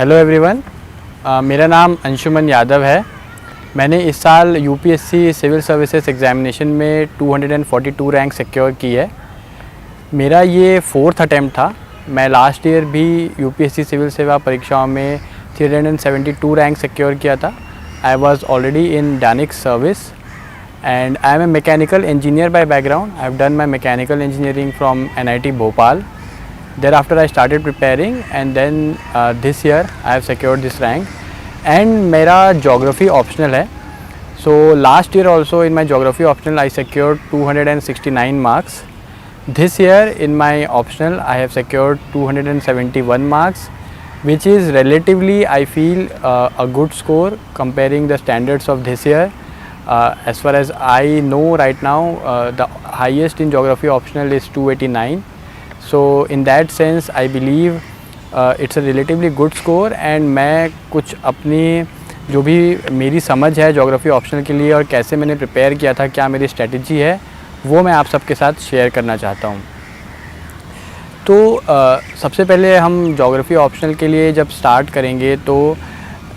Hello everyone, मेरा नाम अंशुमन यादव है। मैंने इस साल यूपीएससी सिविल सर्विसेज एग्ज़ामिनेशन में 242 रैंक सिक्योर की है। मेरा ये 4th अटैम्प्ट था। मैं लास्ट ईयर भी यूपीएससी सिविल सेवा परीक्षाओं में 372 रैंक सिक्योर किया था। I was already in DANICS service and I am a mechanical engineer by background. I have done my mechanical engineering from NIT Bhopal. Thereafter I started preparing and then this year I have secured this rank and मेरा geography optional है. So last year also in my geography optional I secured 269 marks. This year in my optional I have secured 271 marks, which is relatively I feel a good score comparing the standards of this year. As far as I know right now, the highest in geography optional is 289. So in that sense I believe it's a relatively good score and मैं कुछ अपनी जो भी मेरी समझ है geography optional के लिए और कैसे मैंने प्रिपेयर किया था, क्या मेरी स्ट्रेटजी है, वो मैं आप सबके साथ शेयर करना चाहता हूँ। तो सबसे पहले हम जोग्राफ़ी ऑप्शनल के लिए जब स्टार्ट करेंगे तो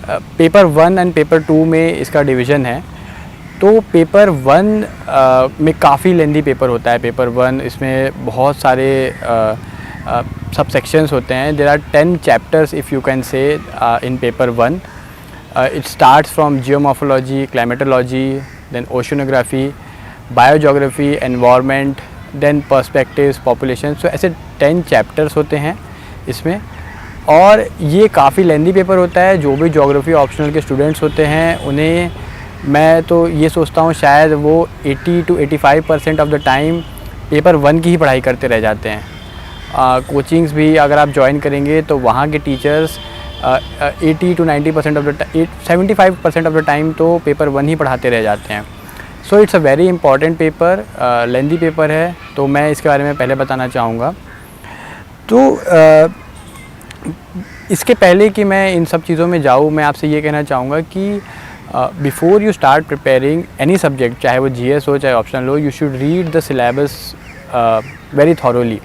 पेपर 1 एंड पेपर 2 में इसका डिवीज़न है। तो पेपर 1 में काफ़ी लेंदी पेपर होता है। पेपर 1 इसमें बहुत सारे सब सेक्शंस होते हैं। There are 10 chapters if you can say in paper 1। It starts from geomorphology, climatology, then oceanography, biogeography, environment, then perspectives, population. So ऐसे 10 चैप्टर्स होते हैं इसमें और ये काफ़ी लेंदी पेपर होता है। जो भी जोग्राफ़ी ऑप्शनल के स्टूडेंट्स होते हैं उन्हें मैं तो ये सोचता हूँ शायद वो 80 to 85% of the time paper 1 की ही पढ़ाई करते रह जाते हैं। कोचिंग्स भी अगर आप ज्वाइन करेंगे तो वहाँ के teachers 80 to 90% of the 75% of the time तो पेपर 1 ही पढ़ाते रह जाते हैं। So it's a very important paper, lengthy paper है, तो मैं इसके बारे में पहले बताना चाहूँगा। तो इसके पहले कि मैं इन सब चीज़ों में जाऊँ, मैं आपसे ये कहना चाहूँगा कि before you start preparing any subject, चाहे वो GS हो चाहे ऑप्शनल हो, you should read the syllabus very thoroughly.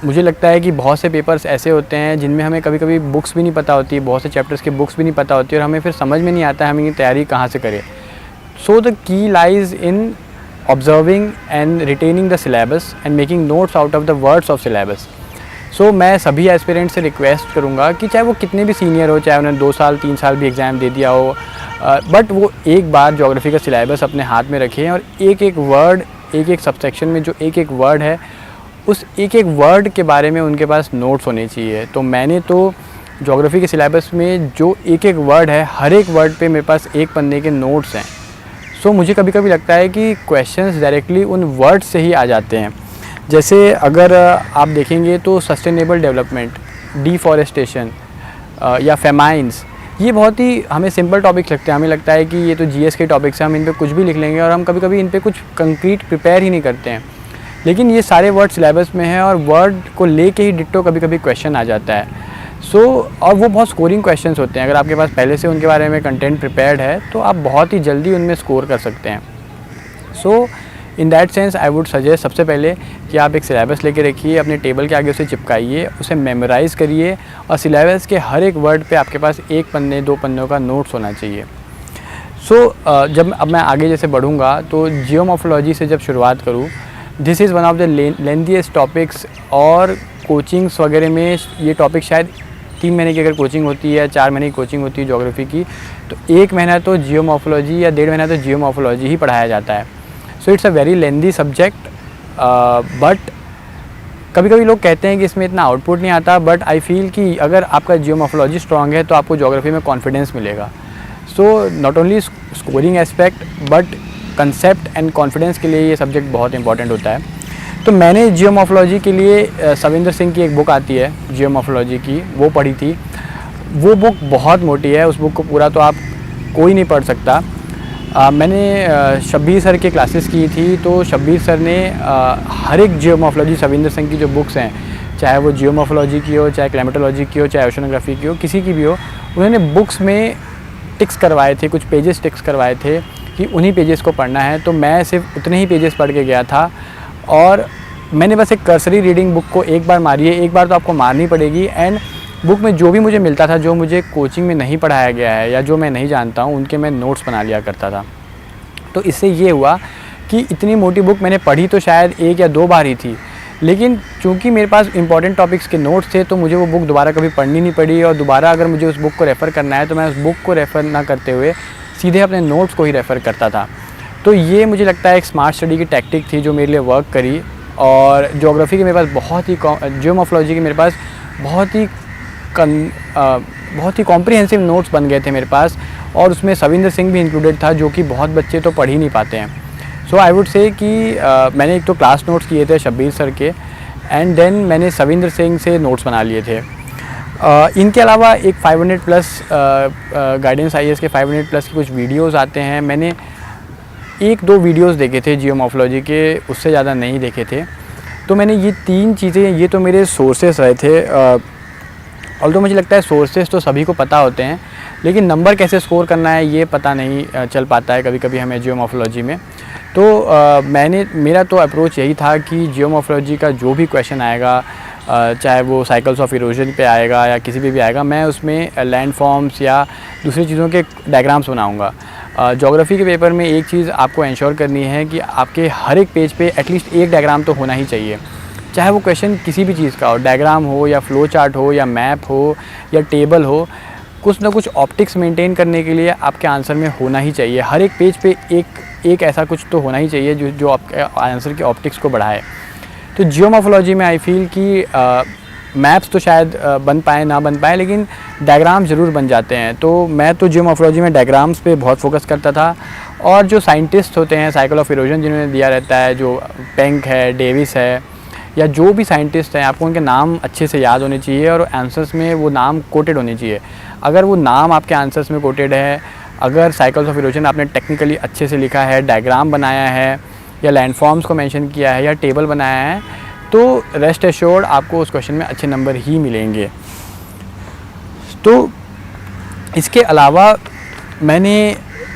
मुझे लगता है कि बहुत से पेपर्स ऐसे होते हैं जिनमें हमें कभी कभी बुक्स भी नहीं पता होती, बहुत से चैप्टर्स के बुक्स भी नहीं पता होती और हमें फिर समझ में नहीं आता है हमें ये तैयारी कहाँ से करें। So the key lies in observing and retaining the syllabus and making notes out of the words of syllabus. So मैं सभी एस्पिरेंट से रिक्वेस्ट करूँगा कि चाहे वो कितने भी सीनियर हो, चाहे उन्हें 2 साल 3 साल भी एग्ज़ाम दे दिया हो, बट वो एक बार जोग्राफ़ी का सिलेबस अपने हाथ में रखें और एक एक वर्ड, एक एक सबसेक्शन में जो एक एक वर्ड है उस एक एक वर्ड के बारे में उनके पास नोट्स होने चाहिए। तो मैंने तो ज्योग्राफी के सिलेबस में जो एक एक वर्ड है, हर एक वर्ड पे मेरे पास एक पन्ने के नोट्स हैं। सो मुझे कभी कभी लगता है कि क्वेश्चंस डायरेक्टली उन वर्ड से ही आ जाते हैं। जैसे अगर आप देखेंगे तो सस्टेनेबल डेवलपमेंट, डिफॉरेस्टेशन या फेमाइंस, ये बहुत ही हमें सिंपल टॉपिक्स लगते हैं। हमें लगता है कि ये तो GS के टॉपिक्स हैं, हम इन पे कुछ भी लिख लेंगे और हम कभी कभी इन पे कुछ कंक्रीट प्रिपेयर ही नहीं करते हैं। लेकिन ये सारे वर्ड सिलेबस में हैं और वर्ड को लेके ही डिट्टो कभी कभी क्वेश्चन आ जाता है। और वो बहुत स्कोरिंग क्वेश्चंस होते हैं। अगर आपके पास पहले से उनके बारे में कंटेंट प्रिपेयर्ड है तो आप बहुत ही जल्दी उनमें स्कोर कर सकते हैं। So in that sense I would suggest सबसे पहले कि आप एक सिलेबस लेके रखिए, अपने टेबल के आगे उसे चिपकाइए, उसे मेमोराइज़ करिए और सिलेबस के हर एक वर्ड पे आपके पास 1 पन्ने 2 पन्नों का नोट्स होना चाहिए। अब मैं आगे जैसे बढ़ूँगा तो जियोमॉर्फोलॉजी से जब शुरुआत करूँ, this is one of the lengthiest topics और कोचिंग्स वगैरह में ये टॉपिक शायद 3 महीने की अगर कोचिंग होती है या 4 महीने की कोचिंग होती है ज्योग्राफी की, तो 1 महीना तो जियोमॉर्फोलॉजी या 1.5 महीना तो जियोमॉर्फोलॉजी ही पढ़ाया जाता है। So it's a very lengthy subject, but कभी कभी लोग कहते हैं कि इसमें इतना आउटपुट नहीं आता, बट आई फील कि अगर आपका जियोमॉर्फोलॉजी स्ट्रॉन्ग है तो आपको ज्योग्राफी में कॉन्फिडेंस मिलेगा। So not only scoring aspect but concept and confidence के लिए ये सब्जेक्ट बहुत इंपॉर्टेंट होता है। तो मैंने जियोमॉर्फोलॉजी के लिए सविंदर सिंह की एक बुक आती है जियोमॉर्फोलॉजी की, वो पढ़ी थी। वो बुक बहुत मोटी है, उस बुक को पूरा तो आप कोई नहीं पढ़ सकता। मैंने शब्बीर सर के क्लासेस की थी, तो शब्बीर सर ने हर एक जियोमॉर्फोलॉजी सविंदर सिंह की जो बुक्स हैं, चाहे वो जियोमॉर्फोलॉजी की हो, चाहे क्लाइमेटोलॉजी की हो, चाहे ओशनोग्राफी की हो, किसी की भी हो, उन्होंने बुक्स में टिक्स करवाए थे, कुछ पेजेस टिक्स करवाए थे कि उन्हीं पेजेस को पढ़ना है। तो मैं सिर्फ उतने ही पेजेस पढ़ के गया था और मैंने बस एक कर्सरी रीडिंग बुक को एक बार मारी है, एक बार तो आपको मारनी पड़ेगी। एंड बुक में जो भी मुझे मिलता था, जो मुझे कोचिंग में नहीं पढ़ाया गया है या जो मैं नहीं जानता हूँ, उनके मैं नोट्स बना लिया करता था। तो इससे ये हुआ कि इतनी मोटी बुक मैंने पढ़ी तो शायद 1 या 2 बार ही थी, लेकिन चूँकि मेरे पास इंपॉर्टेंट टॉपिक्स के नोट्स थे तो मुझे वो बुक दोबारा कभी पढ़नी नहीं पड़ी। और दोबारा अगर मुझे उस बुक को रेफ़र करना है तो मैं उस बुक को रेफ़र ना करते हुए सीधे अपने नोट्स को ही रेफ़र करता था। तो ये मुझे लगता है एक स्मार्ट स्टडी की टैक्टिक थी जो मेरे लिए वर्क करी। और ज्योग्राफी के मेरे पास जियोमॉर्फोलॉजी के मेरे पास बहुत ही कॉम्प्रिहेंसिव नोट्स बन गए थे मेरे पास, और उसमें सविंदर सिंह भी इंक्लूडेड था, जो कि बहुत बच्चे तो पढ़ ही नहीं पाते हैं। सो आई वुड से कि मैंने एक तो क्लास नोट्स किए थे शब्बीर सर के, एंड देन मैंने सविंदर सिंह से नोट्स बना लिए थे। इनके अलावा एक 500 प्लस गाइडेंस IAS के 500 प्लस के कुछ वीडियोस आते हैं। मैंने 1-2 वीडियोस देखे थे जियोमॉर्फोलॉजी के, उससे ज़्यादा नहीं देखे थे। तो मैंने ये 3 चीज़ें, ये तो मेरे सोर्सेस रहे थे। ऑल्दो मुझे लगता है सोर्सेस तो सभी को पता होते हैं, लेकिन नंबर कैसे स्कोर करना है ये पता नहीं चल पाता है कभी कभी हमें जियोमॉर्फोलॉजी में। तो मेरा तो अप्रोच यही था कि जियोमॉर्फोलॉजी का जो भी क्वेश्चन आएगा, चाहे वो साइकिल्स ऑफ इरोजन पे आएगा या किसी भी आएगा, मैं उसमें लैंड फॉर्म्स या दूसरी चीज़ों के डायग्राम्स बनाऊंगा। ज्योग्राफी के पेपर में एक चीज़ आपको इंश्योर करनी है कि आपके हर एक पेज पे एटलीस्ट एक डायग्राम तो होना ही चाहिए, चाहे वो क्वेश्चन किसी भी चीज़ का हो, डायग्राम हो या फ्लो चार्ट हो या मैप हो या टेबल हो, कुछ ना कुछ ऑप्टिक्स मेंटेन करने के लिए आपके आंसर में होना ही चाहिए। हर एक पेज पे एक ऐसा कुछ तो होना ही चाहिए जो आपके आंसर की ऑप्टिक्स को बढ़ाए। तो जियोमॉर्फोलॉजी में आई फील कि मैप्स तो शायद बन पाए ना बन पाए, लेकिन डायग्राम ज़रूर बन जाते हैं। तो मैं तो जियोमॉर्फोलॉजी में डायग्राम्स पे बहुत फोकस करता था। और जो साइंटिस्ट होते हैं, साइकिल ऑफ इरोजन जिन्होंने दिया रहता है, जो पेंक है, डेविस है, या जो भी साइंटिस्ट हैं, आपको उनके नाम अच्छे से याद होने चाहिए और आंसर्स में वो नाम कोटेड होने चाहिए। अगर वो नाम आपके आंसर्स में कोटेड है, अगर साइकिल्स ऑफ इरोजन आपने टेक्निकली अच्छे से लिखा है, डायग्राम बनाया है या लैंडफॉर्म्स को मेंशन किया है या टेबल बनाया है, तो रेस्ट एश्योर्ड आपको उस क्वेश्चन में अच्छे नंबर ही मिलेंगे। तो इसके अलावा मैंने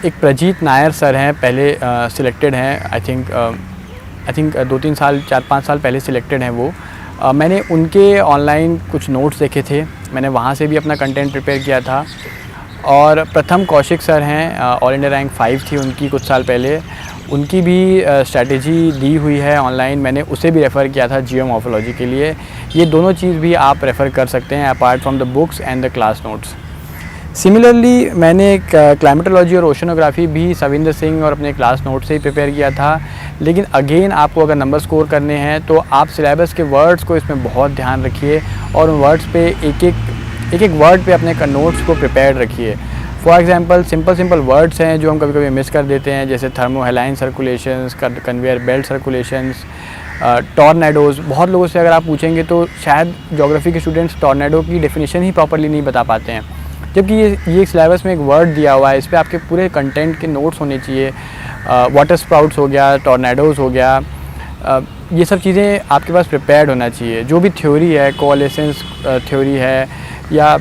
एक प्रजीत नायर सर हैं, पहले सिलेक्टेड हैं, आई थिंक 2-3 साल 4-5 साल पहले सिलेक्टेड हैं वो। मैंने उनके ऑनलाइन कुछ नोट्स देखे थे, मैंने वहाँ से भी अपना कंटेंट प्रिपेयर किया था। और प्रथम कौशिक सर हैं, ऑल इंडिया रैंक 5 थी उनकी कुछ साल पहले, उनकी भी स्ट्रैटेजी दी हुई है ऑनलाइन, मैंने उसे भी रेफ़र किया था जियोमॉर्फोलॉजी के लिए। ये दोनों चीज़ भी आप रेफ़र कर सकते हैं apart from the books and the class notes. Similarly मैंने क्लाइमेटोलॉजी और ओशनोग्राफी भी सविंदर सिंह और अपने क्लास नोट से ही प्रिपेयर किया था। लेकिन अगेन आपको अगर नंबर स्कोर करने हैं तो आप सिलेबस के वर्ड्स को इसमें बहुत ध्यान रखिए और उन वर्ड्स पे एक वर्ड पे अपने नोट्स को प्रिपेयर रखिए। फॉर एग्जांपल सिंपल वर्ड्स हैं जो हम कभी कभी मिस कर देते हैं, जैसे thermohaline circulations, conveyor belt circulations, tornadoes. बहुत लोगों से अगर आप पूछेंगे तो शायद ज्योग्राफी के स्टूडेंट्स टॉर्नेडो की डेफिनेशन ही प्रॉपरली नहीं बता पाते हैं, जबकि ये सिलेबस में एक वर्ड दिया हुआ है, इस पर आपके पूरे कंटेंट के नोट्स होने चाहिए। वाटर स्प्राउट्स हो गया, टॉर्नेडोज़ हो गया, ये सब चीज़ें आपके पास प्रिपेयर्ड होना चाहिए। जो भी थ्योरी है, कोएलेसेंस थ्योरी है या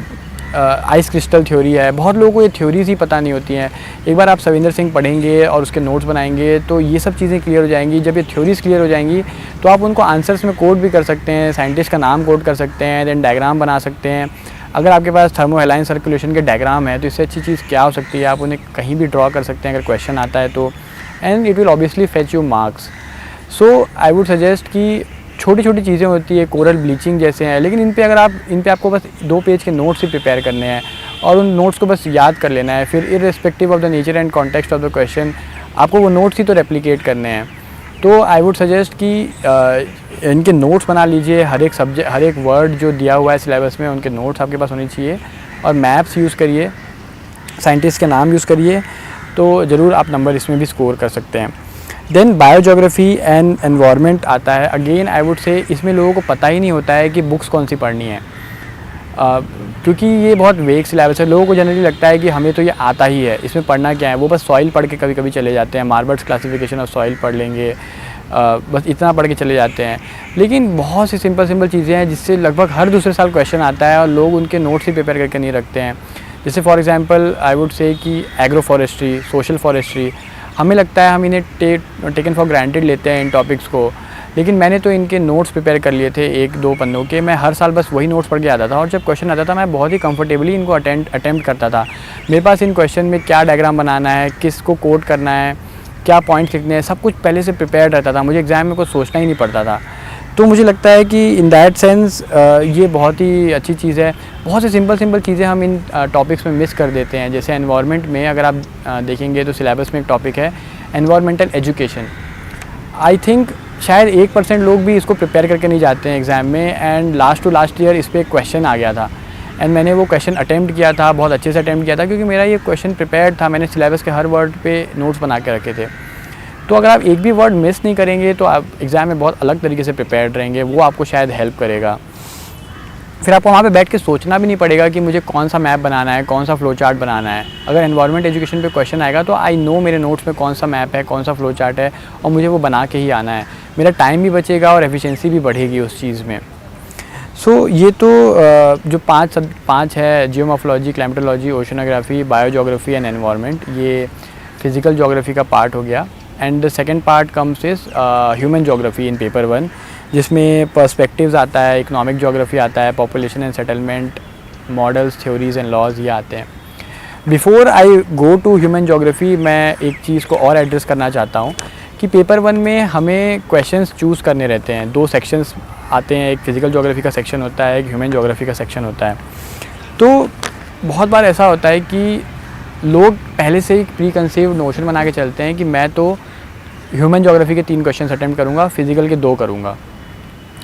आइस क्रिस्टल थ्योरी है, बहुत लोगों को ये थ्योरीज़ ही पता नहीं होती हैं। एक बार आप सविंदर सिंह पढ़ेंगे और उसके नोट्स बनाएंगे तो ये सब चीज़ें क्लियर हो जाएंगी। जब ये थ्योरीज़ क्लियर हो जाएंगी तो आप उनको आंसर्स में कोड भी कर सकते हैं, साइंटिस्ट का नाम कोड कर सकते हैं, देन डायग्राम बना सकते हैं। अगर आपके पास थर्मोहेलाइन सर्कुलेशन के डायग्राम है तो इससे अच्छी चीज़ क्या हो सकती है, आप उन्हें कहीं भी ड्रॉ कर सकते हैं अगर क्वेश्चन आता है तो, and it will obviously fetch you marks. So I would suggest कि छोटी छोटी चीज़ें होती है, कोरल ब्लीचिंग जैसे हैं, लेकिन इन पे आपको बस 2 पेज के नोट्स ही प्रिपेयर करने हैं और उन नोट्स को बस याद कर लेना है। फिर irrespective of the nature and context of the question आपको वो नोट्स ही तो रेप्लिकेट करने हैं। तो आई वुड सजेस्ट कि इनके नोट्स बना लीजिए। हर एक वर्ड जो दिया हुआ है सिलेबस में उनके नोट्स आपके पास होने चाहिए, और मैप्स यूज़ करिए, साइंटिस्ट के नाम यूज़ करिए, तो ज़रूर आप नंबर इसमें भी स्कोर कर सकते हैं। देन बायोजोग्राफी एंड एनवायरनमेंट आता है। अगेन आई वुड से इसमें लोगों को पता ही नहीं होता है कि बुक्स कौन सी पढ़नी है। क्योंकि ये बहुत वेग सिलेबस है। लोगों को जनरली लगता है कि हमें तो ये आता ही है, इसमें पढ़ना क्या है। वो बस सॉइल पढ़ के कभी कभी चले जाते हैं, मार्बल्स क्लासिफिकेशन ऑफ सॉइल पढ़ लेंगे, बस इतना पढ़ के चले जाते हैं। लेकिन बहुत सी सिंपल चीज़ें हैं जिससे लगभग हर दूसरे साल क्वेश्चन आता है और लोग उनके नोट्स ही प्रिपेयर करके नहीं रखते हैं। जैसे for example I would say कि एग्रो फॉरेस्ट्री, सोशल फॉरेस्ट्री, हमें लगता है हम इन्हें टेकन फॉर ग्रांटेड लेते हैं इन टॉपिक्स को, लेकिन मैंने तो इनके नोट्स प्रिपेयर कर लिए थे 1-2 पन्नों के। मैं हर साल बस वही नोट्स पढ़ के आता था और जब क्वेश्चन आता था मैं बहुत ही कंफर्टेबली इनको अटेम्प्ट करता था। मेरे पास इन क्वेश्चन में क्या डायग्राम बनाना है, किसको कोट करना है, क्या पॉइंट्स लिखने हैं, सब कुछ पहले से प्रिपेयर्ड रहता था। मुझे एग्ज़ाम में कुछ सोचना ही नहीं पड़ता था। तो मुझे लगता है कि इन दैट सेंस ये बहुत ही अच्छी चीज़ है। बहुत सी सिंपल चीज़ें हम इन टॉपिक्स में मिस कर देते हैं। जैसे एनवायरनमेंट में अगर आप देखेंगे तो सिलेबस में एक टॉपिक है एनवायरमेंटल एजुकेशन। आई थिंक शायद 1% लोग भी इसको प्रिपेयर करके नहीं जाते हैं एग्ज़ाम में, and last to last year इस पर एक क्वेश्चन आ गया था एंड मैंने वो क्वेश्चन अटेम्प्ट किया था, बहुत अच्छे से अटेम्प्ट किया था क्योंकि मेरा ये क्वेश्चन प्रिपेयर्ड था। मैंने सिलेबस के हर वर्ड पे नोट्स बना के रखे थे। तो अगर आप एक भी वर्ड मिस नहीं करेंगे तो आप एग्ज़ाम में बहुत अलग तरीके से प्रिपेयर्ड रहेंगे, वो आपको शायद हेल्प करेगा। फिर आपको वहाँ पे बैठ के सोचना भी नहीं पड़ेगा कि मुझे कौन सा मैप बनाना है, कौन सा फ्लो चार्ट बनाना है। अगर एनवायरनमेंट एजुकेशन पे क्वेश्चन आएगा तो आई नो मेरे नोट्स में कौन सा मैप है, कौन सा फ्लो चार्ट है और मुझे वो बना के ही आना है। मेरा टाइम भी बचेगा और एफिशिएंसी भी बढ़ेगी उस चीज़ में। सो ये तो जो पाँच है, geomorphology, climatology, oceanography, biogeography and environment, ये फिज़िकल जोग्राफी का पार्ट हो गया। And the second part comes is human geography in paper 1, जिसमें पर्सपेक्टिव्स आता है, इकोनॉमिक जोग्राफी आता है, population and settlement, models, theories and laws, ये आते हैं। Before I go to human geography मैं एक चीज़ को और एड्रेस करना चाहता हूँ कि पेपर 1 में हमें क्वेश्चंस चूज़ करने रहते हैं। 2 सेक्शंस आते हैं, एक फिज़िकल जोग्राफी का सेक्शन होता है, एक ह्यूमन जोग्राफी का सेक्शन होता है। तो बहुत बार ऐसा होता है कि लोग पहले से ही प्री कंसीव नोशन बना के चलते हैं कि मैं तो ह्यूमन जोग्राफी के 3 क्वेश्चन अटेम्प्ट करूँगा, फिज़िकल के 2 करूँगा,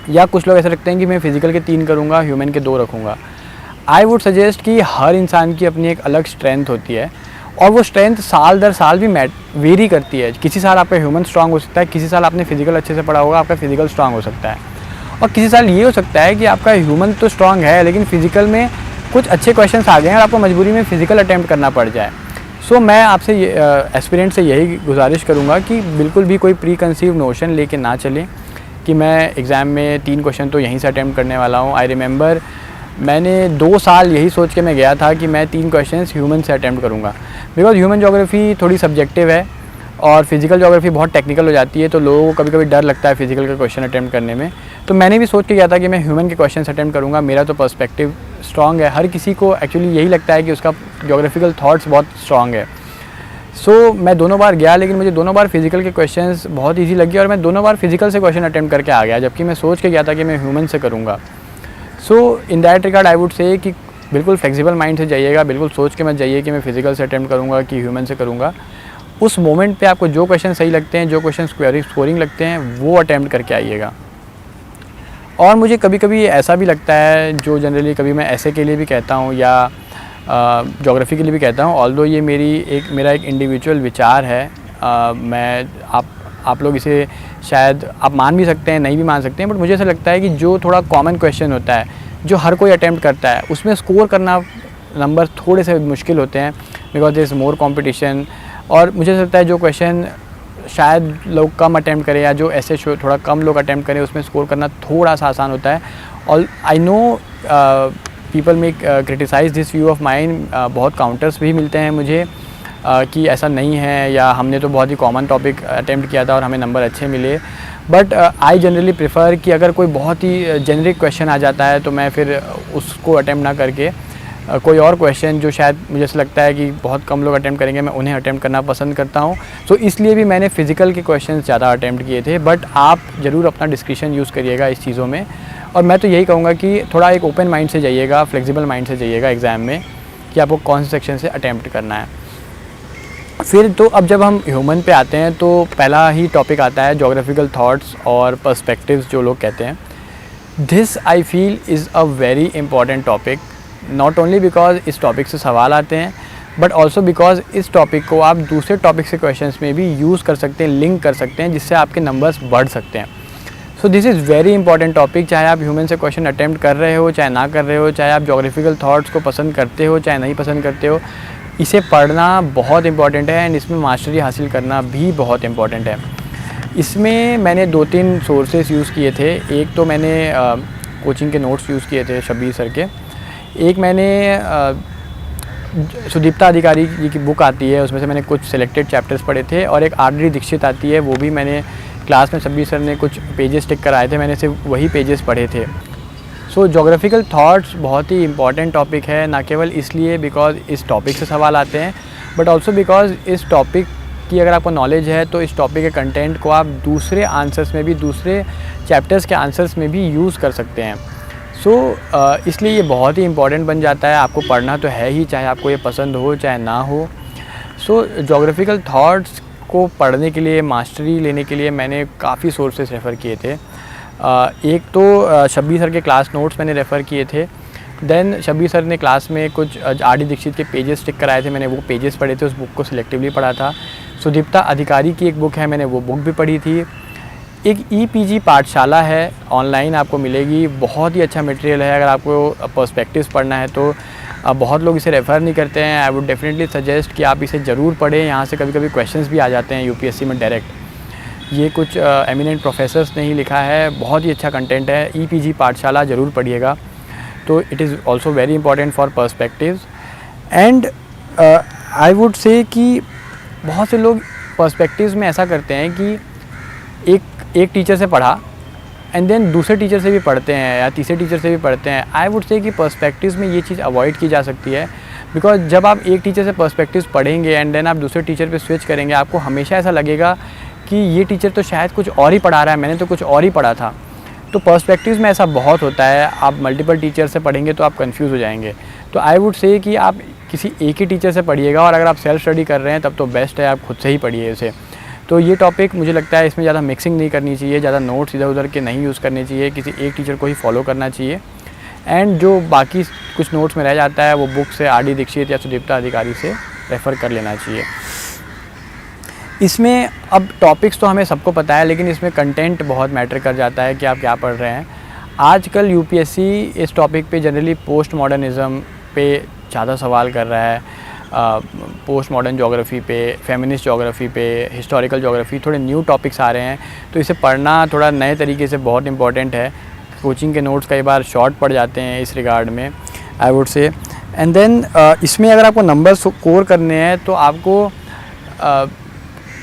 या कुछ लोग ऐसा रखते हैं कि मैं फ़िज़िकल के 3 करूँगा, ह्यूमन के 2 रखूँगा। आई वुड सजेस्ट कि हर इंसान की अपनी एक अलग स्ट्रेंथ होती है और वो स्ट्रेंथ साल दर साल भी वेरी करती है। किसी साल आपका ह्यूमन स्ट्रांग हो सकता है, किसी साल आपने फिज़िकल अच्छे से पढ़ा होगा, आपका फिज़िकल स्ट्रांग हो सकता है, और किसी साल ये हो सकता है कि आपका ह्यूमन तो स्ट्रांग है लेकिन फ़िज़िकल में कुछ अच्छे क्वेश्चंस आ गए हैं और आपको मजबूरी में फ़िज़िकल अटेम्प्ट करना पड़ जाए। सो मैं आपसे एस्पिरेंट से यही गुजारिश करूँगा कि बिल्कुल भी कोई प्री कंसीव नोशन लेके ना चलें कि मैं एग्ज़ाम में 3 क्वेश्चन तो यहीं से अटेम्प्ट करने वाला हूँ। आई रिमेंबर मैंने 2 साल यही सोच के मैं गया था कि मैं 3 क्वेश्चंस ह्यूमन से अटेम्प्ट करूँगा, बिकॉज ह्यूमन जोग्राफी थोड़ी सब्जेक्टिव है और फिज़िकल जोग्राफी बहुत टेक्निकल हो जाती है, तो लोगों को कभी कभी डर लगता है फिज़िकल का क्वेश्चन अटेम्प्ट करने में। तो मैंने भी सोच के गया था कि मैं ह्यूमन के क्वेश्चन अटेम्प्ट करूँगा। मेरा तो पर्सपेक्टिव स्ट्रॉन्ग है, हर किसी को एक्चुअली यही लगता है कि उसका जोग्राफिकल थाट्स बहुत स्ट्रॉन्ग है। सो मैं दोनों बार गया लेकिन मुझे दोनों बार फिज़िकल के क्वेश्चंस बहुत इजी लगे और मैं दोनों बार फिज़िकल से क्वेश्चन अटेम्प्ट करके आ गया, जबकि मैं सोच के गया था कि मैं ह्यूमन से करूँगा। So in that regard I would say कि बिल्कुल फ्लेक्सिबल माइंड से जाइएगा, बिल्कुल सोच के मत जाइए कि मैं फिज़िकल से अटेम्प्ट करूँगा कि ह्यूमन से करूँगा। उस मोमेंट पे आपको जो क्वेश्चन सही लगते हैं, जो क्वेश्चन स्कोरिंग लगते हैं, वो अटेम्प्ट करके आइएगा। और मुझे कभी कभी ऐसा भी लगता है, जो जनरली कभी मैं ऐसे के लिए भी कहता हूँ या ज्योग्राफी के लिए भी कहता हूँ, ऑल्दो ये मेरा एक इंडिविजुअल विचार है, मैं आप लोग इसे शायद आप मान भी सकते हैं, नहीं भी मान सकते हैं, बट मुझे ऐसा लगता है कि जो थोड़ा कॉमन क्वेश्चन होता है, जो हर कोई अटेम्प्ट करता है, उसमें स्कोर करना नंबर थोड़े से मुश्किल होते हैं because there is more competition. और मुझे ऐसा लगता है जो क्वेश्चन शायद लोग कम अटेम्प्ट करें या जो ऐसे थोड़ा कम लोग अटेम्प्ट करें, उसमें स्कोर करना थोड़ा सा आसान होता है। और I know people may criticise this view of mind, बहुत काउंटर्स भी मिलते हैं मुझे कि ऐसा नहीं है या हमने तो बहुत ही कॉमन टॉपिक अटेम्प्ट किया था और हमें नंबर अच्छे मिले। बट आई जनरली प्रेफर कि अगर कोई बहुत ही जेनरिक क्वेश्चन आ जाता है तो मैं फिर उसको अटेम्प्ट ना करके कोई और क्वेश्चन जो शायद मुझे ऐसा लगता है कि बहुत कम लोग अटेम्प्ट करेंगे, मैं उन्हें अटेम्प्ट करना पसंद करता हूँ। सो इसलिए भी मैंने फ़िज़िकल के क्वेश्चन ज़्यादा अटेम्प्ट किए थे, बट आप ज़रूर अपना डिस्क्रिप्शन यूज़ करिएगा इस चीज़ों में। और मैं तो यही कहूँगा कि थोड़ा एक ओपन माइंड से जाइएगा, फ्लेक्सिबल माइंड से जाइएगा एग्ज़ाम में कि आपको कौन से सेक्शन से अटेम्प्ट करना है। फिर तो अब जब हम ह्यूमन पे आते हैं तो पहला ही टॉपिक आता है जोग्राफिकल थाट्स और पर्सपेक्टिव्स जो लोग कहते हैं। This I feel is a very important topic, not only because इस टॉपिक से सवाल आते हैं बट ऑल्सो बिकॉज इस टॉपिक को आप दूसरे टॉपिक से क्वेश्चंस में भी यूज़ कर सकते हैं, लिंक कर सकते हैं, जिससे आपके नंबर्स बढ़ सकते हैं। So this is very important topic, चाहे आप ह्यूमन से क्वेश्चन अटैम्प्ट कर रहे हो चाहे ना कर रहे हो, चाहे आप जोग्राफिकल थॉट्स को पसंद करते हो चाहे नहीं पसंद करते हो, इसे पढ़ना बहुत इंपॉर्टेंट है एंड इसमें मास्टरी हासिल करना भी बहुत इंपॉर्टेंट है। इसमें मैंने 2-3 सोर्सेस यूज़ किए थे। एक तो मैंने कोचिंग के नोट्स यूज़ किए थे शब्बीर सर के, एक मैंने सुदीप्ता अधिकारी जी की बुक आती है उसमें से मैंने कुछ सिलेक्टेड चैप्टर्स पढ़े थे, और एक आरडी दीक्षित आती है वो भी मैंने क्लास में शब्बीर सर ने कुछ पेजेस टिक कराए थे, मैंने सिर्फ वही पेजेस पढ़े थे। सो जोग्राफिकल थॉट्स बहुत ही इंपॉर्टेंट टॉपिक है, ना केवल इसलिए बिकॉज इस टॉपिक से सवाल आते हैं, बट ऑल्सो बिकॉज इस टॉपिक की अगर आपको नॉलेज है तो इस टॉपिक के कंटेंट को आप दूसरे आंसर्स में भी, दूसरे चैप्टर्स के आंसर्स में भी यूज़ कर सकते हैं। इसलिए ये बहुत ही इंपॉर्टेंट बन जाता है, आपको पढ़ना तो है ही, चाहे आपको ये पसंद हो चाहे ना हो। जोग्राफिकल थॉट्स को पढ़ने के लिए, मास्टरी लेने के लिए मैंने काफ़ी सोर्सेस रेफ़र किए थे। एक तो शब्बीर सर के क्लास नोट्स मैंने रेफ़र किए थे, देन शब्बीर सर ने क्लास में कुछ आरडी दीक्षित के पेजेस टिक कराए थे, मैंने वो पेजेस पढ़े थे, उस बुक को सिलेक्टिवली पढ़ा था। सुदीप्ता अधिकारी की एक बुक है, मैंने वो बुक भी पढ़ी थी। एक ईपीजी पाठशाला है, ऑनलाइन आपको मिलेगी, बहुत ही अच्छा मटेरियल है। अगर आपको पर्सपेक्टिव्स पढ़ना है तो बहुत लोग इसे रेफ़र नहीं करते हैं, आई वुड डेफिनेटली सजेस्ट कि आप इसे ज़रूर पढ़ें। यहाँ से कभी-कभी क्वेश्चंस भी आ जाते हैं यूपीएससी में डायरेक्ट। ये कुछ एमिनेंट प्रोफेसर्स ने ही लिखा है, बहुत ही अच्छा कंटेंट है। ईपीजी पाठशाला ज़रूर पढ़िएगा। तो it is also very important for perspectives. And I would say कि बहुत से लोग पर्सपेक्टिव्स में ऐसा करते हैं कि एक टीचर से पढ़ा एंड देन दूसरे टीचर से भी पढ़ते हैं या तीसरे टीचर से भी पढ़ते हैं। आई वुड से कि पर्सपेक्टिव्स में ये चीज़ अवॉइड की जा सकती है, बिकॉज जब आप एक टीचर से पर्सपेक्टिव्स पढ़ेंगे एंड देन आप दूसरे टीचर पे स्विच करेंगे, आपको हमेशा ऐसा लगेगा कि ये टीचर तो शायद कुछ और ही पढ़ा रहा है, मैंने तो कुछ और ही पढ़ा था। तो पर्सपेक्टिव्स में ऐसा बहुत होता है, आप मल्टीपल टीचर से पढ़ेंगे तो आप कंफ्यूज हो जाएंगे। तो आई वुड से कि आप किसी एक ही टीचर से पढ़िएगा, और अगर आप सेल्फ स्टडी कर रहे हैं तब तो बेस्ट है, आप खुद से ही पढ़िए उसे। तो ये टॉपिक मुझे लगता है इसमें ज़्यादा मिक्सिंग नहीं करनी चाहिए, ज़्यादा नोट्स इधर उधर के नहीं यूज़ करने चाहिए, किसी एक टीचर को ही फॉलो करना चाहिए। एंड जो बाकी कुछ नोट्स में रह जाता है वो बुक से आरडी दीक्षित या सुदीप्ता अधिकारी से रेफ़र कर लेना चाहिए। इसमें अब टॉपिक्स तो हमें सबको पता है, लेकिन इसमें कंटेंट बहुत मैटर कर जाता है कि आप क्या पढ़ रहे हैं। आजकल यूपीएससी इस टॉपिक पे जनरली पोस्ट मॉडर्निज़म पे ज़्यादा सवाल कर रहा है, पोस्ट मॉडर्न जोग्राफ़ी पे, फेमिनिस्ट जोग्राफ़ी पे, हिस्टोरिकल जोग्राफ़ी, थोड़े न्यू टॉपिक्स आ रहे हैं, तो इसे पढ़ना थोड़ा नए तरीके से बहुत इंपॉर्टेंट है। कोचिंग के नोट्स कई बार शॉर्ट पड़ जाते हैं इस रिगार्ड में, I would say. And then इसमें अगर आपको नंबर स्कोर करने हैं तो आपको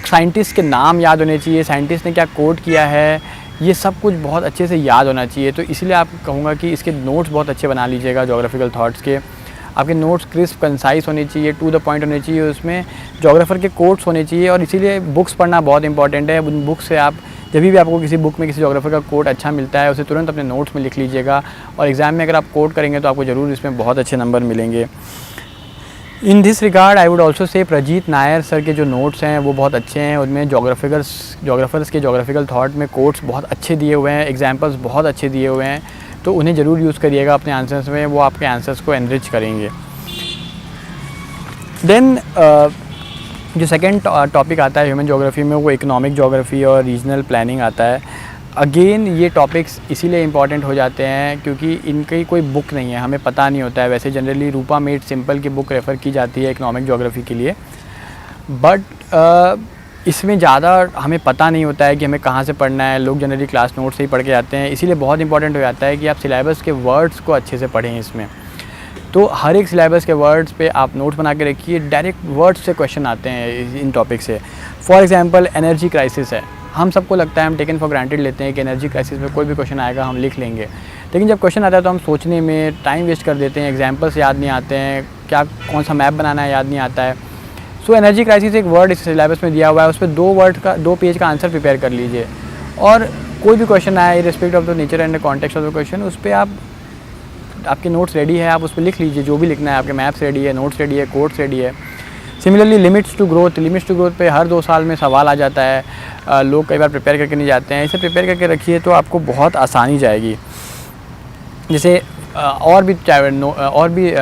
साइंटिस्ट के नाम याद होने चाहिए, साइंटिस्ट ने क्या कोट किया है, ये सब कुछ बहुत अच्छे से याद होना चाहिए। तो इसलिए आप कहूँगा कि इसके नोट्स बहुत अच्छे बना लीजिएगा जोग्राफिकल थॉट्स के। आपके नोट्स क्रिस्प, कंसाइज होने चाहिए, टू द पॉइंट होने चाहिए, उसमें जोग्राफर के कोट्स होने चाहिए। और इसीलिए बुक्स पढ़ना बहुत इंपॉर्टेंट है। उन बुक से आप जब भी आपको किसी बुक में किसी जोग्राफर का कोट अच्छा मिलता है, उसे तुरंत अपने नोट्स में लिख लीजिएगा, और एग्ज़ाम में अगर आप कोट करेंगे तो आपको ज़रूर इसमें बहुत अच्छे नंबर मिलेंगे। In this regard I would also say Prajeet Nair sir के जो नोट्स हैं वो बहुत अच्छे हैं। उनमें जोग्राफर्स के जोग्राफिकल थॉट में कोट्स बहुत अच्छे दिए हुए हैं, एग्जाम्पल्स बहुत अच्छे दिए हुए हैं, तो उन्हें ज़रूर यूज़ करिएगा अपने आंसर्स में, वो आपके आंसर्स को एनरिच करेंगे। देन जो सेकंड टॉपिक आता है ह्यूमन ज्योग्राफी में, वो इकोनॉमिक ज्योग्राफी और रीजनल प्लानिंग आता है। अगेन ये टॉपिक्स इसीलिए इंपॉर्टेंट हो जाते हैं क्योंकि इनकी कोई बुक नहीं है, हमें पता नहीं होता है। वैसे जनरली रूपा मेड सिंपल की बुक रेफ़र की जाती है इकोनॉमिक ज्योग्राफी के लिए, बट इसमें ज़्यादा हमें पता नहीं होता है कि हमें कहाँ से पढ़ना है। लोग जनरली क्लास नोट से ही पढ़ के आते हैं, इसीलिए बहुत इंपॉर्टेंट हो जाता है कि आप सिलेबस के वर्ड्स को अच्छे से पढ़ें इसमें। तो हर एक सिलेबस के वर्ड्स पे आप नोट्स बना के रखिए, डायरेक्ट वर्ड्स से क्वेश्चन आते हैं इन टॉपिक से। फॉर एग्जांपल एनर्जी क्राइसिस है, हम सबको लगता है, हम टेकन फॉर ग्रांटेड लेते हैं कि एनर्जी क्राइसिस में कोई भी क्वेश्चन आएगा हम लिख लेंगे, लेकिन जब क्वेश्चन आता है तो हम सोचने में टाइम वेस्ट कर देते हैं, एग्जाम्पल्स याद नहीं आते हैं, क्या कौन सा मैप बनाना है याद नहीं आता है। सो एनर्जी क्राइसिस एक वर्ड इस सिलेबस में दिया हुआ है, उस पर 2 पेज का आंसर प्रिपेयर कर लीजिए, और कोई भी क्वेश्चन आए irrespective of the nature and the context of the question, उस पर आपके नोट्स रेडी है, आप उस पर लिख लीजिए जो भी लिखना है। आपके मैप्स रेडी है, नोट्स रेडी है, कोड्स रेडी है। सिमिलरली लिमिट्स टू ग्रोथ पे हर 2 साल में सवाल आ जाता है, लोग कई बार प्रिपेयर करके नहीं जाते हैं। इसे प्रिपेयर करके रखिए तो आपको बहुत आसानी जाएगी। जैसे और भी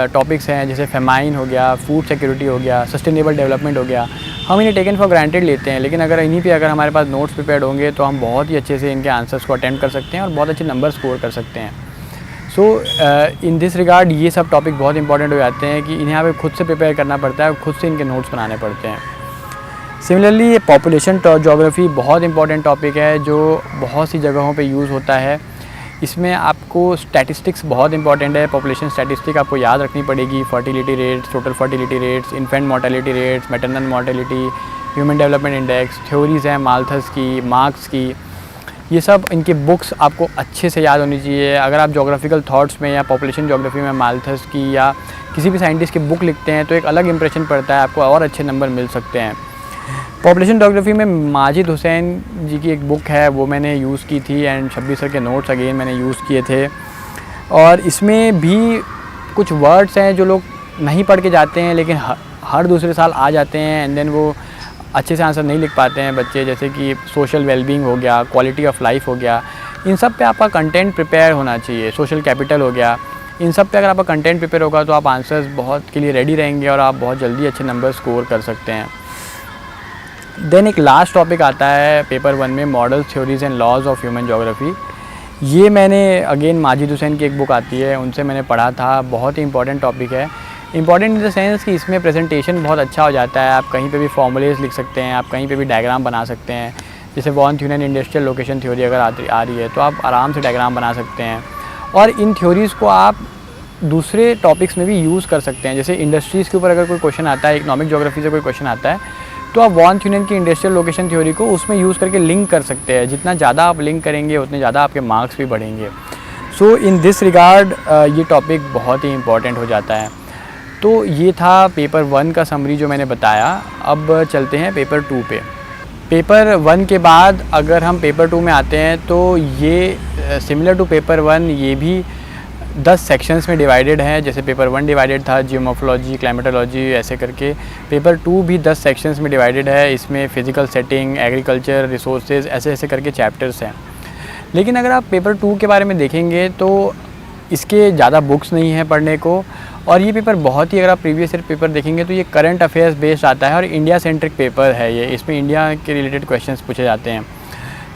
टॉपिक्स हैं, जैसे फेमाइन हो गया, फूड सिक्योरिटी हो गया, सस्टेनेबल डेवलपमेंट हो गया, हम इन्हें टेकन फॉर ग्रांटेड लेते हैं, लेकिन अगर इन्हीं पे अगर हमारे पास नोट्स प्रिपेयर्ड होंगे तो हम बहुत ही अच्छे से इनके आंसर्स को अटेम्प्ट कर सकते हैं और बहुत अच्छे नंबर स्कोर कर सकते हैं। सो इन दिस रिगार्ड ये सब टॉपिक बहुत इंपॉर्टेंट हो जाते हैं कि इन्हें हमें खुद से प्रिपेयर करना पड़ता है और खुद से इनके नोट्स बनाने पड़ते हैं। सिमिलरली ये पॉपुलेशन ज्योग्राफी बहुत इंपॉर्टेंट टॉपिक है जो बहुत सी जगहों पे यूज़ होता है। इसमें आपको स्टैटिस्टिक्स बहुत इंपॉर्टेंट है। पॉपुलेशन स्टैटिस्टिक आपको याद रखनी पड़ेगी, fertility rates, total fertility rates, infant mortality rates, maternal mortality, human development index, theories हैं माल्थस की, मार्क्स की, ये सब इनकी बुक्स आपको अच्छे से याद होनी चाहिए। अगर आप जोग्राफिकल थॉट्स में या पॉपुलेशन ज्योग्राफी में माल्थस की या किसी भी साइंटिस्ट की बुक लिखते हैं तो एक अलग इंप्रेशन पड़ता है, आपको और अच्छे नंबर मिल सकते हैं। पॉपुलेशन ज्योग्राफी में माजिद हुसैन जी की एक बुक है, वो मैंने यूज़ की थी एंड शब्बीर सर के नोट्स अगेन मैंने यूज़ किए थे। और इसमें भी कुछ वर्ड्स हैं जो लोग नहीं पढ़ के जाते हैं लेकिन हर दूसरे साल आ जाते हैं एंड देन वो अच्छे से आंसर नहीं लिख पाते हैं बच्चे, जैसे कि सोशल वेलबींग हो गया, क्वालिटी ऑफ लाइफ हो गया। इन सब पे आपका कंटेंट प्रिपेयर होना चाहिए। सोशल कैपिटल हो गया, इन सब पे अगर आपका कंटेंट प्रिपेयर होगा तो आप आंसर्स बहुत के लिए रेडी रहेंगे और आप बहुत जल्दी अच्छे नंबर स्कोर कर सकते हैं। देन एक लास्ट टॉपिक आता है पेपर 1 में, models, theories and laws of human geography. ये मैंने अगेन माजिद हुसैन की एक बुक आती है, उनसे मैंने पढ़ा था। बहुत ही इंपॉर्टेंट टॉपिक है। इंपॉर्टेंट इन द सेंस कि इसमें प्रेजेंटेशन बहुत अच्छा हो जाता है। आप कहीं पे भी फॉर्मूलेज लिख सकते हैं, आप कहीं पे भी डायग्राम बना सकते हैं। जैसे वॉन थ्यूरियन इंडस्ट्रियल लोकेशन थ्योरी अगर आ रही है तो आप आराम से डायग्राम बना सकते हैं और इन थ्योरीज़ को आप दूसरे टॉपिक्स में भी यूज़ कर सकते हैं। जैसे इंडस्ट्रीज़ के ऊपर अगर कोई क्वेश्चन आता है, इकोनॉमिक ज्योग्राफी से कोई क्वेश्चन आता है, तो आप वॉन थ्यूरियन की इंडस्ट्रियल लोकेशन थ्योरी को उसमें यूज़ करके लिंक कर सकते हैं। जितना ज़्यादा आप लिंक करेंगे उतने ज़्यादा आपके मार्क्स भी बढ़ेंगे। सो इन दिस रिगार्ड ये टॉपिक बहुत ही इंपॉर्टेंट हो जाता है। तो ये था पेपर 1 का समरी जो मैंने बताया। अब चलते हैं पेपर 2 पे। पेपर 1 के बाद अगर हम पेपर 2 में आते हैं तो ये सिमिलर टू पेपर 1 ये भी 10 सेक्शंस में डिवाइडेड है। जैसे पेपर 1 डिवाइडेड था जियोमॉर्फोलॉजी, क्लाइमेटोलॉजी, ऐसे करके पेपर 2 भी 10 सेक्शंस में डिवाइडेड है। इसमें फ़िज़िकल सेटिंग, एग्रीकल्चर, रिसोर्सेज, ऐसे ऐसे करके चैप्टर्स हैं। लेकिन अगर आप पेपर 2 के बारे में देखेंगे तो इसके ज़्यादा बुक्स नहीं हैं पढ़ने को और ये पेपर बहुत ही, अगर आप प्रीवियस ईयर पेपर देखेंगे तो ये करंट अफेयर्स बेस्ड आता है और इंडिया सेंट्रिक पेपर है ये। इसमें इंडिया के रिलेटेड क्वेश्चंस पूछे जाते हैं।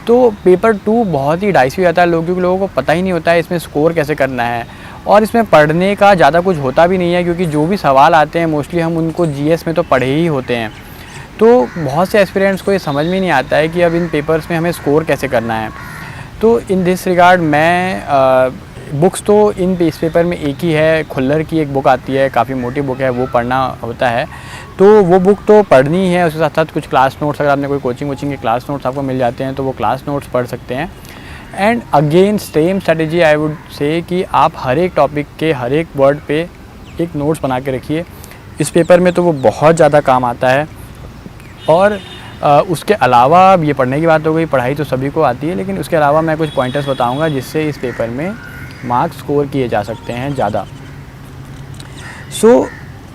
तो पेपर 2 बहुत ही डाइसी हो जाता है क्योंकि लोगों को पता ही नहीं होता है इसमें स्कोर कैसे करना है और इसमें पढ़ने का ज़्यादा कुछ होता भी नहीं है क्योंकि जो भी सवाल आते हैं मोस्टली हम उनको जीएस में तो पढ़े ही होते हैं। तो बहुत से एस्पिरेंट्स को ये समझ में नहीं आता है कि अब इन पेपर्स में हमें स्कोर कैसे करना है। तो इन दिस रिगार्ड मैं बुक्स तो इस पेपर में एक ही है, खुल्लर की एक बुक आती है, काफ़ी मोटी बुक है, वो पढ़ना होता है। तो वो बुक तो पढ़नी है, उसके साथ साथ कुछ क्लास नोट्स, अगर आपने कोई कोचिंग वोचिंग के क्लास नोट्स आपको मिल जाते हैं तो वो क्लास नोट्स पढ़ सकते हैं। And again same strategy I would say कि आप हर एक टॉपिक के हर एक वर्ड पे एक नोट्स बना के रखिए। इस पेपर में तो वो बहुत ज़्यादा काम आता है। और उसके अलावा ये पढ़ने की बात हो गई, पढ़ाई तो सभी को आती है, लेकिन उसके अलावा मैं कुछ पॉइंटर्स बताऊँगा जिससे इस पेपर में मार्क्स स्कोर किए जा सकते हैं ज़्यादा। So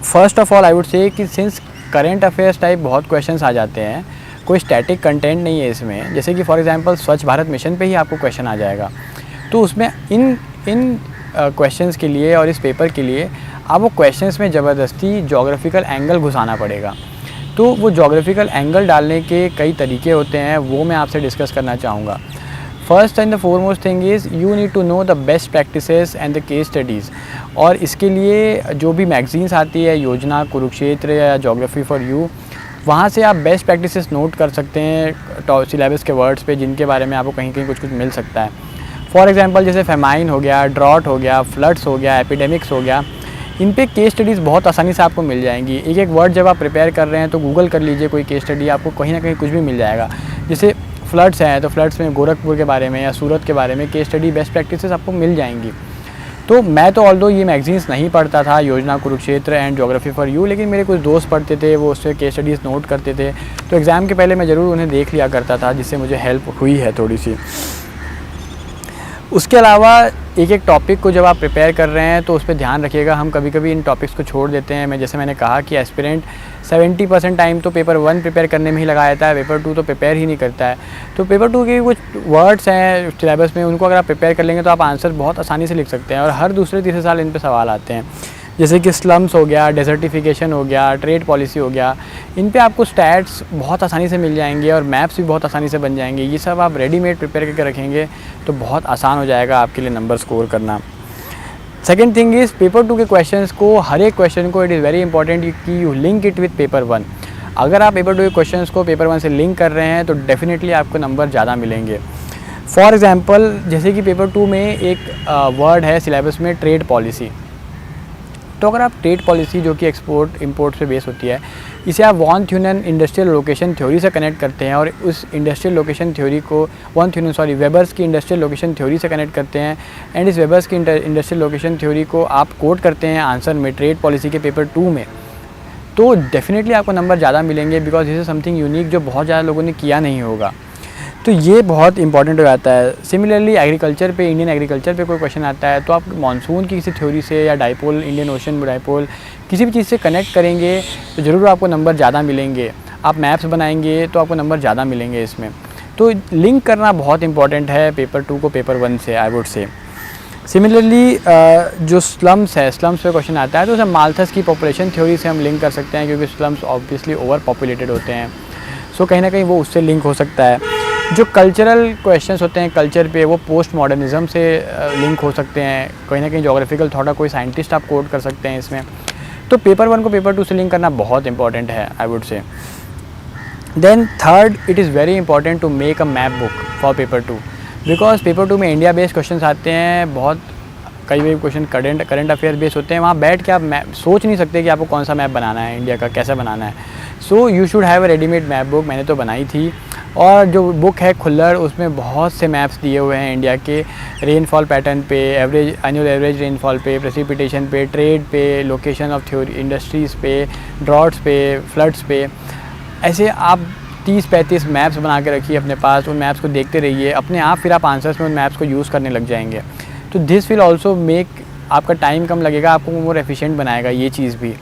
first of all I would say कि सिंस करेंट अफेयर्स टाइप बहुत क्वेश्चंस आ जाते हैं, कोई स्टैटिक कंटेंट नहीं है इसमें। जैसे कि फॉर एग्जांपल स्वच्छ भारत मिशन पे ही आपको क्वेश्चन आ जाएगा, तो उसमें इन क्वेश्चंस के लिए और इस पेपर के लिए आपको क्वेश्चंस में ज़बरदस्ती जोग्राफिकल एंगल घुसाना पड़ेगा। तो वो जोग्राफिकल एंगल डालने के कई तरीके होते हैं, वो मैं आपसे डिस्कस करना चाहूँगा। First and the foremost thing is you need to know the best practices and the case studies. और इसके लिए जो भी मैगजीन्स आती है, योजना, कुरुक्षेत्र या जोग्राफी फॉर यू, वहाँ से आप बेस्ट प्रैक्टिसेस नोट कर सकते हैं सिलेबस के वर्ड्स पे, जिनके बारे में आपको कहीं कहीं कुछ मिल सकता है। फॉर एग्जांपल जैसे फेमाइन हो गया, ड्रॉट हो गया, फ्लड्स हो गया, एपिडेमिक्स हो गया, इन पे केस स्टडीज़ बहुत आसानी से आपको मिल जाएंगी। एक एक वर्ड जब आप प्रिपेयर कर रहे हैं तो गूगल कर लीजिए कोई केस स्टडी, आपको कहीं ना कहीं कुछ भी मिल जाएगा। जैसे फ्लड्स हैं तो फ्लड्स में गोरखपुर के बारे में या सूरत के बारे में केस स्टडी, बेस्ट प्रैक्टिसेस आपको मिल जाएंगी। तो मैं तो ऑल्दो ये मैगजीन्स नहीं पढ़ता था, योजना, Kurukshetra and geography for you, लेकिन मेरे कुछ दोस्त पढ़ते थे, वो उससे केस स्टडीज़ नोट करते थे, तो एग्ज़ाम के पहले मैं ज़रूर उन्हें देख लिया करता था, जिससे मुझे हेल्प हुई है थोड़ी सी। उसके अलावा एक एक टॉपिक को जब आप प्रिपेयर कर रहे हैं तो उस पर ध्यान रखिएगा। हम कभी कभी इन टॉपिक्स को छोड़ देते हैं। जैसे मैंने कहा कि एस्पिरेंट 70% टाइम तो पेपर 1 प्रिपेयर करने में ही लगा देता है, पेपर 2 तो प्रिपेयर ही नहीं करता है। तो पेपर 2 के कुछ वर्ड्स हैं सिलेबस में, उनको अगर आप प्रिपेयर कर लेंगे तो आप आंसर बहुत आसानी से लिख सकते हैं और हर दूसरे तीसरे साल इन पर सवाल आते हैं। जैसे कि स्लम्स हो गया, डेजर्टिफिकेशन हो गया, ट्रेड पॉलिसी हो गया, इन पे आपको स्टैट्स बहुत आसानी से मिल जाएंगे और मैप्स भी बहुत आसानी से बन जाएंगे। ये सब आप रेडीमेड प्रिपेयर करके रखेंगे तो बहुत आसान हो जाएगा आपके लिए नंबर स्कोर करना। सेकेंड थिंग इज़ पेपर 2 के क्वेश्चंस को, हर एक क्वेश्चन को इट इज़ वेरी इंपॉर्टेंट कि you link it with paper 1। अगर आप पेपर 2 के क्वेश्चंस को पेपर 1 से लिंक कर रहे हैं तो डेफिनेटली आपको नंबर ज़्यादा मिलेंगे। फॉर एग्जांपल, जैसे कि पेपर 2 में एक वर्ड है सिलेबस में, ट्रेड पॉलिसी। तो अगर आप ट्रेड पॉलिसी जो कि एक्सपोर्ट इंपोर्ट पे बेस होती है, इसे आप वॉन थ्यूनन इंडस्ट्रियल लोकेशन थ्योरी से कनेक्ट करते हैं और उस इंडस्ट्रियल लोकेशन थ्योरी को वेबर्स की इंडस्ट्रियल लोकेशन थ्योरी से कनेक्ट करते हैं एंड इस वेबर्स की इंडस्ट्रियल लोकेशन थ्योरी को आप कोट करते हैं आंसर में ट्रेड पॉलिसी के पेपर 2 में, तो डेफिनेटली आपको नंबर ज़्यादा मिलेंगे because this is something unique जो बहुत ज़्यादा लोगों ने किया नहीं होगा। तो ये बहुत इंपॉर्टेंट हो जाता है। सिमिलरली एग्रीकल्चर पे, इंडियन एग्रीकल्चर पे कोई क्वेश्चन आता है तो आप मानसून की किसी थ्योरी से या डाइपोल, इंडियन ओशन डाइपोल, किसी भी चीज़ से कनेक्ट करेंगे तो ज़रूर आपको नंबर ज़्यादा मिलेंगे। आप मैप्स बनाएंगे तो आपको नंबर ज़्यादा मिलेंगे इसमें। तो लिंक करना बहुत इंपॉर्टेंट है पेपर 2 को पेपर 1 से, आई वुड से। सिमिलरली जो स्लम्स है, स्लम्स पे क्वेश्चन आता है तो उसे माल्थस की पॉपुलेशन थ्योरी से हम लिंक कर सकते हैं क्योंकि स्लम्स ऑब्वियसली ओवर पॉपुलेटेड होते हैं। सो कहीं ना कहीं वो उससे लिंक हो सकता है। जो कल्चरल क्वेश्चंस होते हैं कल्चर पे, वो पोस्ट मॉडर्निज़म से लिंक हो सकते हैं। कहीं ना कहीं जोग्राफिकल थोड़ा कोई साइंटिस्ट आप कोट कर सकते हैं इसमें। तो पेपर 1 को पेपर 2 से लिंक करना बहुत इंपॉर्टेंट है, I would say. Then third, it is very important to make a map book for paper 2 because paper 2 में इंडिया बेस्ड क्वेश्चन आते हैं। बहुत कई क्वेश्चन करंट अफेयर बेस्ड होते हैं। वहाँ बैठ के आप मैप सोच नहीं सकते कि आपको कौन सा मैप बनाना है, इंडिया का कैसा बनाना है। So you should have a readymade map book. मैंने तो बनाई थी और जो बुक है खुल्लर, उसमें बहुत से मैप्स दिए हुए हैं इंडिया के रेनफॉल पैटर्न पे, एनुअल एवरेज रेनफॉल पे, प्रेसिपिटेशन पे, ट्रेड पे, लोकेशन ऑफ थ्योरी इंडस्ट्रीज़ पे, ड्रॉट्स पे, फ्लड्स पे। ऐसे आप 30-35 मैप्स बना के रखिए अपने पास। उन मैप्स को देखते रहिए, अपने आप फिर आप आंसर्स में उन मैप्स को यूज़ करने लग जाएंगे। तो दिस विल ऑल्सो मेक आपका टाइम कम लगेगा, आपको मोर एफिशिएंट बनाएगा ये चीज़ भी।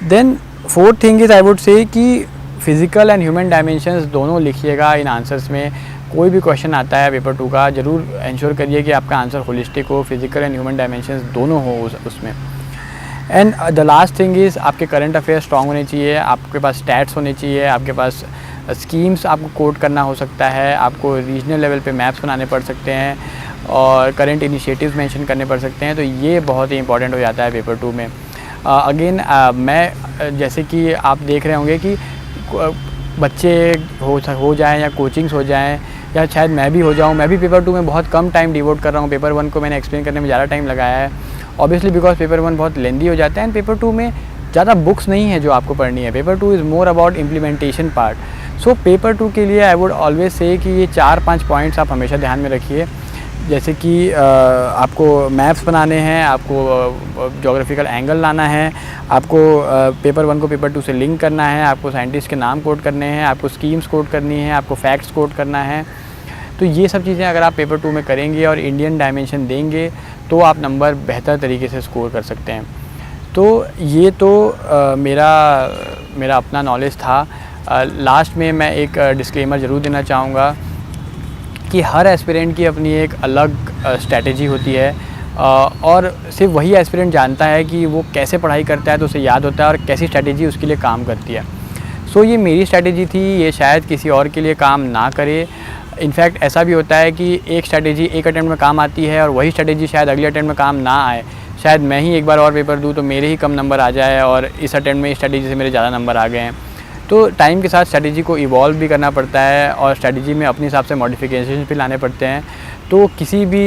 Then fourth thing is I would say कि फ़िज़िकल एंड ह्यूमन डायमेंशंस दोनों लिखिएगा इन आंसर्स में। कोई भी क्वेश्चन आता है पेपर 2 का, ज़रूर इंश्योर करिए कि आपका आंसर होलिस्टिक हो, फिज़िकल एंड ह्यूमन डायमेंशंस दोनों हो उसमें। And the last thing is आपके करंट अफेयर स्ट्रॉन्ग होने चाहिए, आपके पास स्टैट्स होने चाहिए, आपके पास स्कीम्स आपको कोट करना हो सकता है, आपको रीजनल लेवल पे मैप्स बनाने पड़ सकते हैं और करंट इनिशिएटिव्स मेंशन करने पड़ सकते हैं। तो ये बहुत ही इंपॉर्टेंट हो जाता है पेपर 2 में। अगेन मैं जैसे कि आप देख रहे होंगे कि बच्चे हो जाएं या कोचिंग्स हो जाएं या शायद मैं भी हो जाऊं, मैं भी पेपर 2 में बहुत कम टाइम डिवोट कर रहा हूं। पेपर 1 को मैंने एक्सप्लेन करने में ज़्यादा टाइम लगाया है, ऑब्वियसली बिकॉज पेपर 1 बहुत लेंदी हो जाता है एंड पेपर 2 में ज़्यादा बुक्स नहीं है जो आपको पढ़नी है। Paper 2 is more about implementation part. So paper 2 के लिए आई वुड ऑलवेज से कि ये 4-5 पॉइंट्स आप हमेशा ध्यान में रखिए। जैसे कि आपको मैप्स बनाने हैं, आपको जोग्राफिकल एंगल लाना है, आपको पेपर 1 को पेपर 2 से लिंक करना है, आपको साइंटिस्ट के नाम कोट करने हैं, आपको स्कीम्स कोट करनी है, आपको फैक्ट्स कोट करना है। तो ये सब चीज़ें अगर आप पेपर 2 में करेंगे और इंडियन डायमेंशन देंगे तो आप नंबर बेहतर तरीके से स्कोर कर सकते हैं। तो ये तो मेरा अपना नॉलेज था। लास्ट में मैं एक डिस्क्लेमर ज़रूर देना चाहूँगा कि हर एस्पिरेंट की अपनी एक अलग स्ट्रैटेजी होती है और सिर्फ वही एस्पिरेंट जानता है कि वो कैसे पढ़ाई करता है तो उसे याद होता है और कैसी स्ट्रैटेजी उसके लिए काम करती है। सो ये मेरी स्ट्रैटेजी थी, ये शायद किसी और के लिए काम ना करे। इनफैक्ट ऐसा भी होता है कि एक स्ट्रैटेजी एक अटेम्प्ट में काम आती है और वही स्ट्रैटेजी शायद अगले अटेम्प्ट में काम ना आए। शायद मैं ही एक बार और पेपर दूँ तो मेरे ही कम नंबर आ जाए और इस अटेम्प्ट में इस स्ट्रैटेजी से मेरे ज़्यादा नंबर आ गए हैं। तो टाइम के साथ स्ट्रैटेजी को इवॉल्व भी करना पड़ता है और स्ट्रैटेजी में अपने हिसाब से मॉडिफिकेशन भी लाने पड़ते हैं। तो किसी भी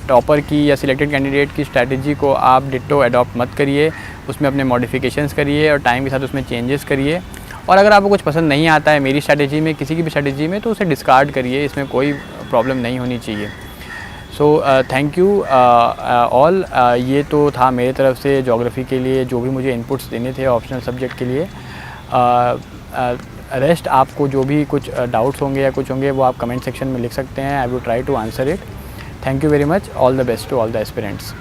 टॉपर की या सिलेक्टेड कैंडिडेट की स्ट्रैटेजी को आप डिट्टो अडॉप्ट मत करिए, उसमें अपने मॉडिफिकेशंस करिए और टाइम के साथ उसमें चेंजेस करिए। और अगर आपको कुछ पसंद नहीं आता है मेरी स्ट्रैटेजी में, किसी की भी स्ट्रैटेजी में, तो उसे डिस्कार्ड करिए, इसमें कोई प्रॉब्लम नहीं होनी चाहिए। So thank you all. ये तो था मेरे तरफ से ज्योग्राफी के लिए जो भी मुझे इनपुट्स देने थे ऑप्शनल सब्जेक्ट के लिए। रेस्ट आपको जो भी कुछ डाउट्स होंगे या कुछ होंगे वो आप कमेंट सेक्शन में लिख सकते हैं। I will try to answer it. Thank you very much. All the best to all the aspirants.